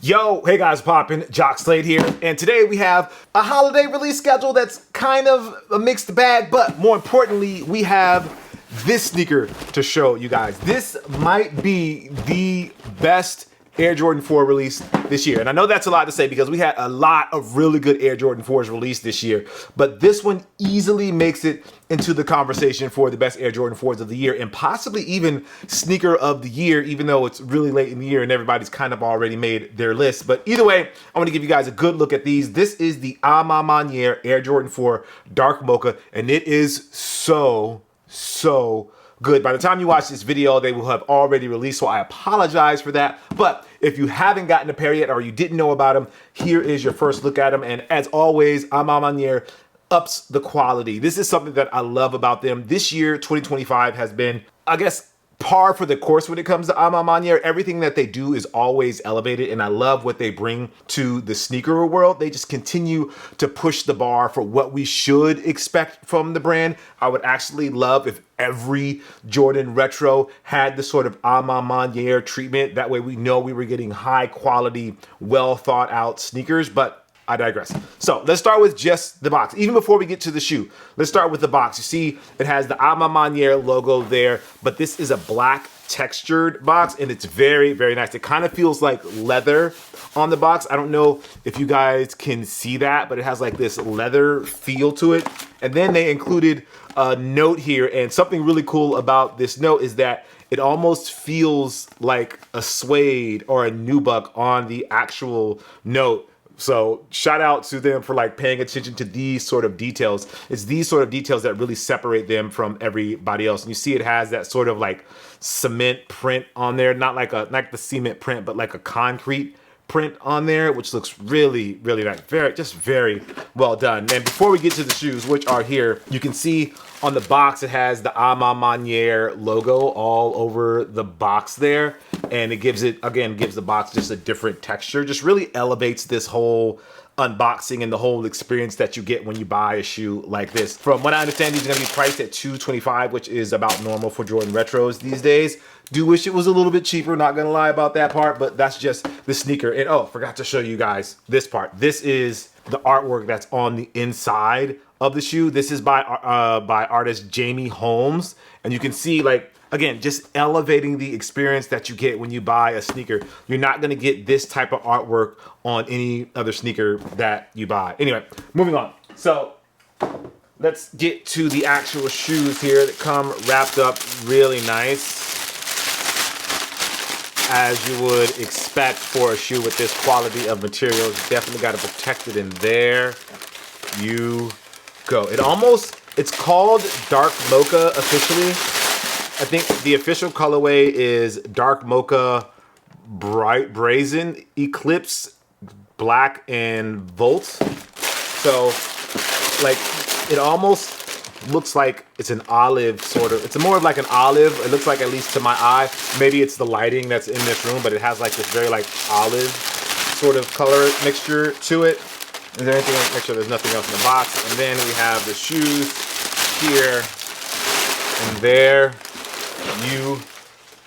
Yo, hey guys, poppin', Jacques Slade here, and today we have a holiday release schedule that's kind of a mixed bag, but more importantly, we have this sneaker to show you guys. This might be the best Air Jordan 4 release this year. And I know that's a lot to say because we had a lot of really good Air Jordan 4s released this year, but this one easily makes it into the conversation for the best Air Jordan 4s of the year and possibly even sneaker of the year, even though it's really late in the year and everybody's kind of already made their list. But either way, I want to give you guys a good look at these. This is the Amma Air Jordan 4 Dark Mocha, and it is so good. By the time you watch this video, they will have already released, so I apologize for that. But if you haven't gotten a pair yet or you didn't know about them, here is your first look at them. And as always, Amma ups the quality. This is something that I love about them. This year, 2025, has been, I guess, par for the course when it comes to Amma. Everything that they do is always elevated, and I love what they bring to the sneaker world. They just continue to push the bar for what we should expect from the brand. I would actually love if every Jordan retro had the sort of Amma treatment. That way we know we were getting high quality, well thought out sneakers, but I digress. So let's start with just the box. Even before we get to the shoe, let's start with the box. You see it has the Amma logo there, but this is a black textured box and it's very nice. It kind of feels like leather on the box. I don't know if you guys can see that, but it has like this leather feel to it. And then they included a note here, and something really cool about this note is that it almost feels like a suede or a nubuck on the actual note. So shout out to them for like paying attention to these sort of details. It's these sort of details that really separate them from everybody else. And you see it has that sort of like cement print on there, not the cement print, but like a concrete print on there, which looks really nice. Very well done. And before we get to the shoes, which are here, you can see on the box it has the Amma logo all over the box there, and it gives the box just a different texture. Just really elevates this whole unboxing and the whole experience that you get when you buy a shoe like this. From what I understand, these are going to be priced at $225, which is about normal for Jordan retros these days. Do wish it was a little bit cheaper, not gonna lie about that part, but that's just the sneaker. And oh, forgot to show you guys this part. This is the artwork that's on the inside of the shoe. This is by artist Jamie Holmes, and you can see, like, again, just elevating the experience that you get when you buy a sneaker. You're not gonna get this type of artwork on any other sneaker that you buy. Anyway, moving on. So let's get to the actual shoes here that come wrapped up really nice, as you would expect for a shoe with this quality of materials. Definitely got to protect it in there. You go. It's called Dark Mocha officially. I think the official colorway is Dark Mocha Bright Brazen Eclipse Black and Volt. So like it almost looks like it's an olive sort of. It's more of like an olive. It looks like, at least to my eye, maybe it's the lighting that's in this room, but it has like this very like olive sort of color mixture to it. Is there anything? Make sure there's nothing else in the box. And then we have the shoes here, and there you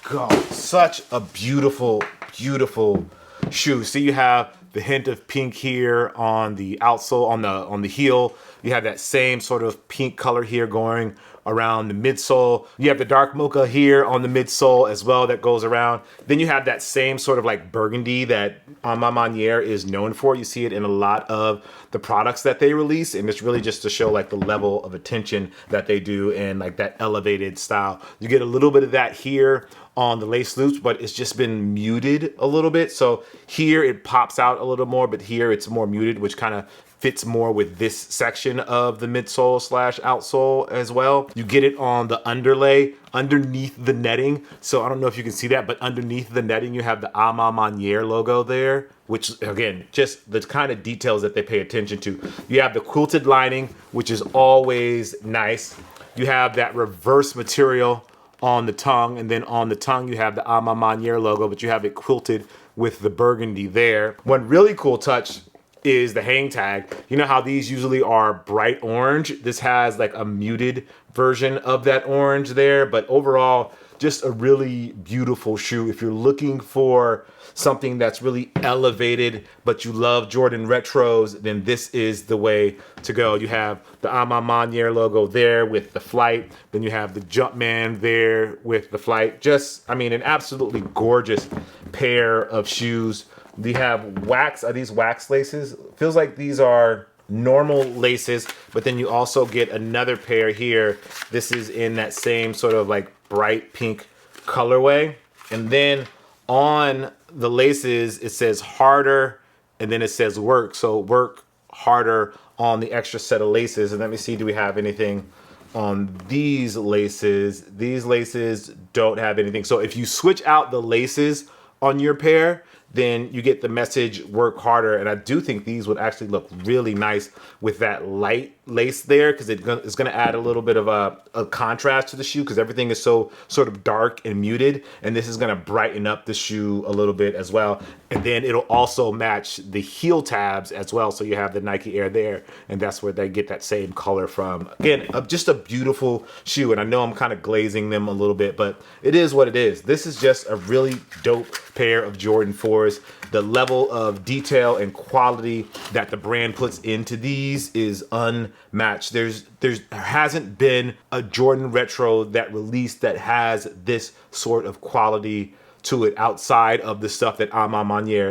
go. Such a beautiful shoe. See, you have the hint of pink here on the outsole, on the heel. You have that same sort of pink color here going around the midsole. You have the dark mocha here on the midsole as well that goes around. Then you have that same sort of like burgundy that Amma is known for. You see it in a lot of the products that they release, and it's really just to show like the level of attention that they do and like that elevated style. You get a little bit of that here on the lace loops, but it's just been muted a little bit. So here it pops out a little more, but here it's more muted, which kind of fits more with this section of the midsole / outsole as well. You get it on the underlay underneath the netting. So I don't know if you can see that, but underneath the netting, you have the Amma logo there, which again, just the kind of details that they pay attention to. You have the quilted lining, which is always nice. You have that reverse material on the tongue, and then on the tongue you have the Amma logo, but you have it quilted with the burgundy there. One really cool touch is the hang tag. You know how these usually are bright orange? This has like a muted version of that orange there, but overall, just a really beautiful shoe. If you're looking for something that's really elevated, but you love Jordan retros, then this is the way to go. You have the Amma logo there with the flight. Then you have the Jumpman there with the flight. Just, I mean, an absolutely gorgeous pair of shoes. They have wax. Are these wax laces? Feels like these are normal laces, but then you also get another pair here. This is in that same sort of like bright pink colorway. And then on the laces, it says harder, and then it says work. So work harder on the extra set of laces. And let me see, do we have anything on these laces? These laces don't have anything. So if you switch out the laces on your pair, then you get the message work harder. And I do think these would actually look really nice with that light lace there, because it's going to add a little bit of a contrast to the shoe, because everything is so sort of dark and muted, and this is going to brighten up the shoe a little bit as well. And then it'll also match the heel tabs as well, so you have the Nike Air there, and that's where they get that same color from. Again, just a beautiful shoe, and I know I'm kind of glazing them a little bit, but it is what it is. This is just a really dope pair of Jordan 4s. The level of detail and quality that the brand puts into these is unmatched. There hasn't been a Jordan retro that released that has this sort of quality to it outside of the stuff that Amma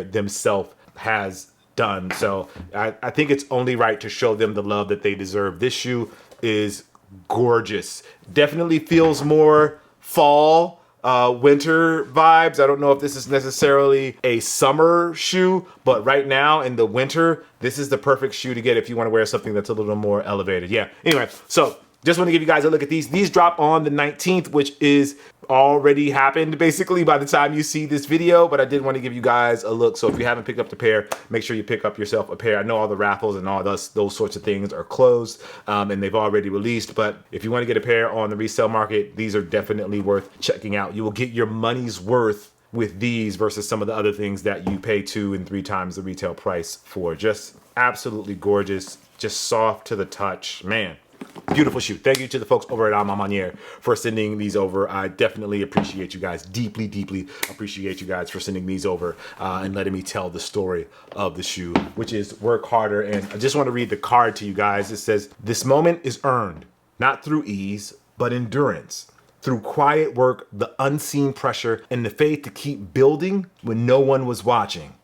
themselves has done. So I think it's only right to show them the love that they deserve. This shoe is gorgeous. Definitely feels more fall, winter vibes. I don't know if this is necessarily a summer shoe, but right now in the winter, this is the perfect shoe to get if you want to wear something that's a little more elevated. Yeah. Anyway, so just want to give you guys a look at these. These drop on the 19th, which is already happened basically by the time you see this video, but I did want to give you guys a look. So if you haven't picked up the pair, make sure you pick up yourself a pair. I know all the raffles and all those sorts of things are closed, and they've already released, but if you want to get a pair on the resale market, these are definitely worth checking out. You will get your money's worth with these versus some of the other things that you pay 2 and 3 times the retail price for. Just absolutely gorgeous, just soft to the touch, man. Beautiful shoe. Thank you to the folks over at Amma for sending these over. I definitely appreciate you guys. Deeply, deeply appreciate you guys for sending these over and letting me tell the story of the shoe, which is work harder. And I just want to read the card to you guys. It says, "This moment is earned, not through ease, but endurance. Through quiet work, the unseen pressure, and the faith to keep building when no one was watching.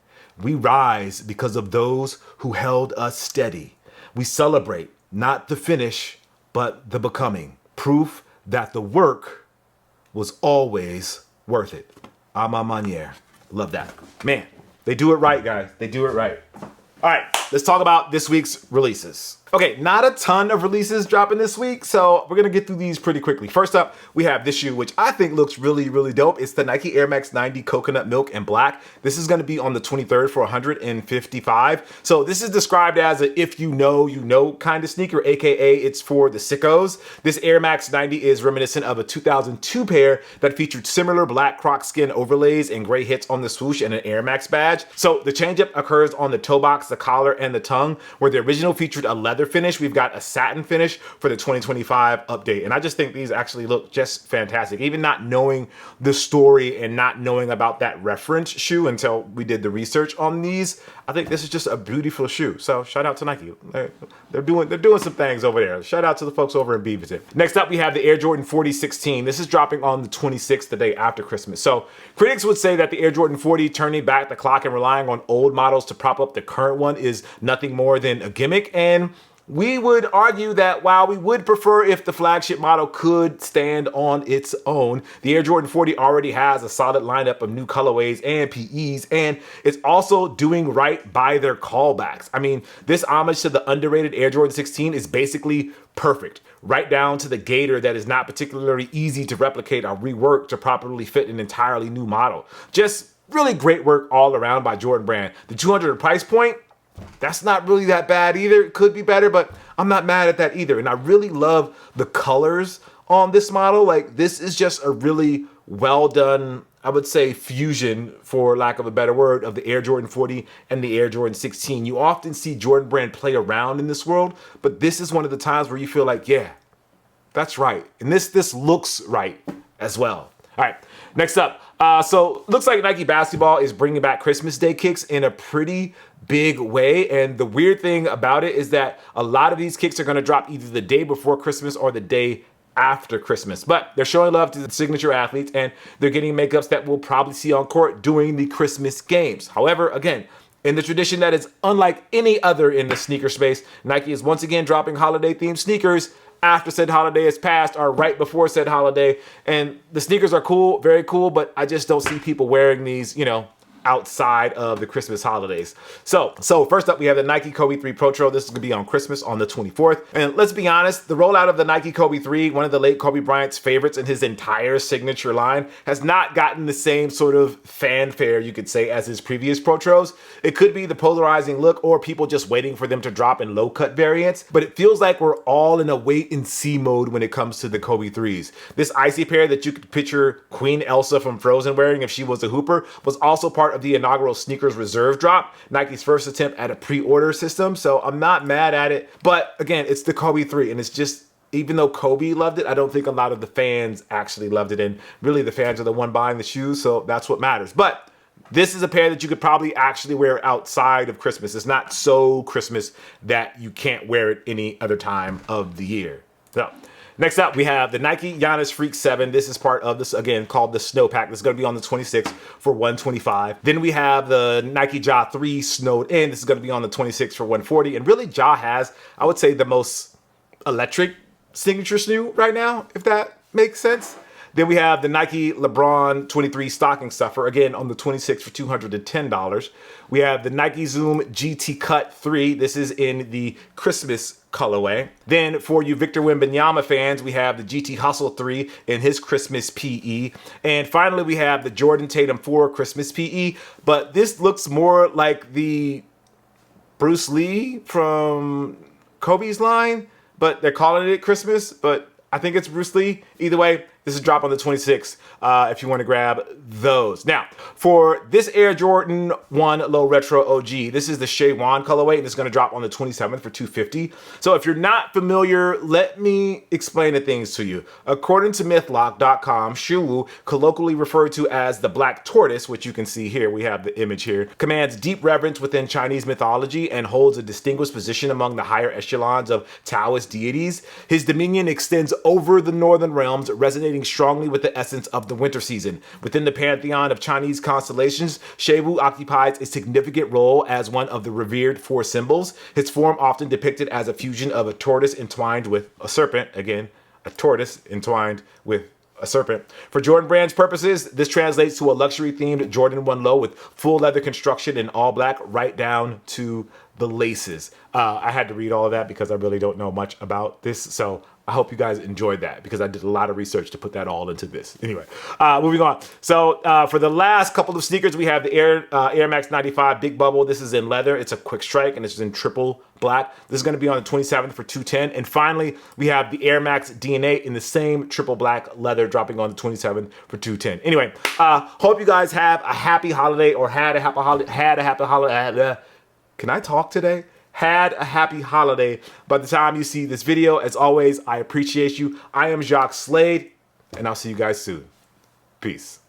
We rise because of those who held us steady. We celebrate not the finish, but the becoming. Proof that the work was always worth it." Amma. Love that. Man, they do it right, guys. They do it right. All right, let's talk about this week's releases. Okay, not a ton of releases dropping this week, so we're gonna get through these pretty quickly. First up, we have this shoe, which I think looks really, really dope. It's the Nike Air Max 90 Coconut Milk and Black. This is gonna be on the 23rd for $155. So this is described as a if you know kind of sneaker, AKA it's for the sickos. This Air Max 90 is reminiscent of a 2002 pair that featured similar black croc skin overlays and gray hits on the swoosh and an Air Max badge. So the changeup occurs on the toe box, the collar, and the tongue, where the original featured a leather finish. We've got a satin finish for the 2025 update. And I just think these actually look just fantastic. Even not knowing the story and not knowing about that reference shoe until we did the research on these, I think this is just a beautiful shoe. So shout out to Nike. They're doing some things over there. Shout out to the folks over in Beaverton. Next up, we have the Air Jordan 40 16. This is dropping on the 26th, the day after Christmas. So critics would say that the Air Jordan 40 turning back the clock and relying on old models to prop up the current one is nothing more than a gimmick. And we would argue that while we would prefer if the flagship model could stand on its own, the Air Jordan 40 already has a solid lineup of new colorways and PEs, and it's also doing right by their callbacks. I mean, this homage to the underrated Air Jordan 16 is basically perfect, right down to the gator that is not particularly easy to replicate or rework to properly fit an entirely new model. Just really great work all around by Jordan Brand. The $200 price point, that's not really that bad either. It could be better, but I'm not mad at that either. And I really love the colors on this model. Like, this is just a really well done, I would say, fusion, for lack of a better word, of the Air Jordan 40 and the Air Jordan 16. You often see Jordan Brand play around in this world, but this is one of the times where you feel like, yeah, that's right. And this looks right as well. All right, Next up, so looks like Nike Basketball is bringing back Christmas Day kicks in a pretty big way. And the weird thing about it is that a lot of these kicks are going to drop either the day before Christmas or the day after Christmas. But they're showing love to the signature athletes, and they're getting makeups that we'll probably see on court during the Christmas games. However, again, in the tradition that is unlike any other in the sneaker space, Nike is once again dropping holiday-themed sneakers after said holiday has passed or right before said holiday. And the sneakers are cool, very cool, but I just don't see people wearing these, you know, outside of the Christmas holidays. So first up, we have the Nike Kobe 3 Protro. This is gonna be on Christmas on the 24th. And let's be honest, the rollout of the Nike Kobe 3, one of the late Kobe Bryant's favorites in his entire signature line, has not gotten the same sort of fanfare, you could say, as his previous Protros. It could be the polarizing look or people just waiting for them to drop in low cut variants, but it feels like we're all in a wait and see mode when it comes to the Kobe 3s. This icy pair that you could picture Queen Elsa from Frozen wearing if she was a hooper was also part of the inaugural sneakers reserve drop, Nike's first attempt at a pre-order system. So I'm not mad at it, but again, it's the Kobe 3, and it's just, even though Kobe loved it, I don't think a lot of the fans actually loved it, and really the fans are the one buying the shoes, so that's what matters. But this is a pair that you could probably actually wear outside of Christmas. It's not so Christmas that you can't wear it any other time of the year. So next up, we have the Nike Giannis Freak 7. This is part of this, again, called the Snow Pack. This is going to be on the 26th for $125. Then we have the Nike Ja 3 Snowed In. This is going to be on the 26th for $140. And really, Ja has, I would say, the most electric signature shoe right now, if that makes sense. Then we have the Nike LeBron 23 Stocking Stuffer, again on the 26th for $210. We have the Nike Zoom GT Cut 3. This is in the Christmas colorway. Then for you Victor Wembanyama fans, we have the GT Hustle 3 in his Christmas PE. And finally, we have the Jordan Tatum 4 Christmas PE. But this looks more like the Bruce Lee from Kobe's line, but they're calling it Christmas, but I think it's Bruce Lee. Either way, this is drop on the 26th if you want to grab those. Now, for this Air Jordan 1 Low Retro OG, this is the Shea Wan colorway, and it's going to drop on the 27th for $250. So if you're not familiar, let me explain the things to you. According to mythlock.com, Shuwu, colloquially referred to as the Black Tortoise, which you can see here, we have the image here, commands deep reverence within Chinese mythology and holds a distinguished position among the higher echelons of Taoist deities. His dominion extends over the northern realms, resonating strongly with the essence of the winter season. Within the pantheon of Chinese constellations, Sheiwu occupies a significant role as one of the revered four symbols. His form often depicted as a fusion of a tortoise entwined with a serpent. Again, a tortoise entwined with a serpent. For Jordan Brand's purposes, this translates to a luxury-themed Jordan 1 Low with full leather construction in all black, right down to the laces. I had to read all of that because I really don't know much about this, so I hope you guys enjoyed that because I did a lot of research to put that all into this. Anyway, moving on. So for the last couple of sneakers, we have the Air Max 95 Big Bubble. This is in leather. It's a quick strike, and it's in triple black. This is going to be on the 27th for $210. And finally, we have the Air Max DNA in the same triple black leather, dropping on the 27th for $210. Anyway, hope you guys have a happy holiday, or had a happy holiday. Can I talk today? Had a happy holiday by the time you see this video. As always, I appreciate you. I am Jacques Slade, and I'll see you guys soon. Peace.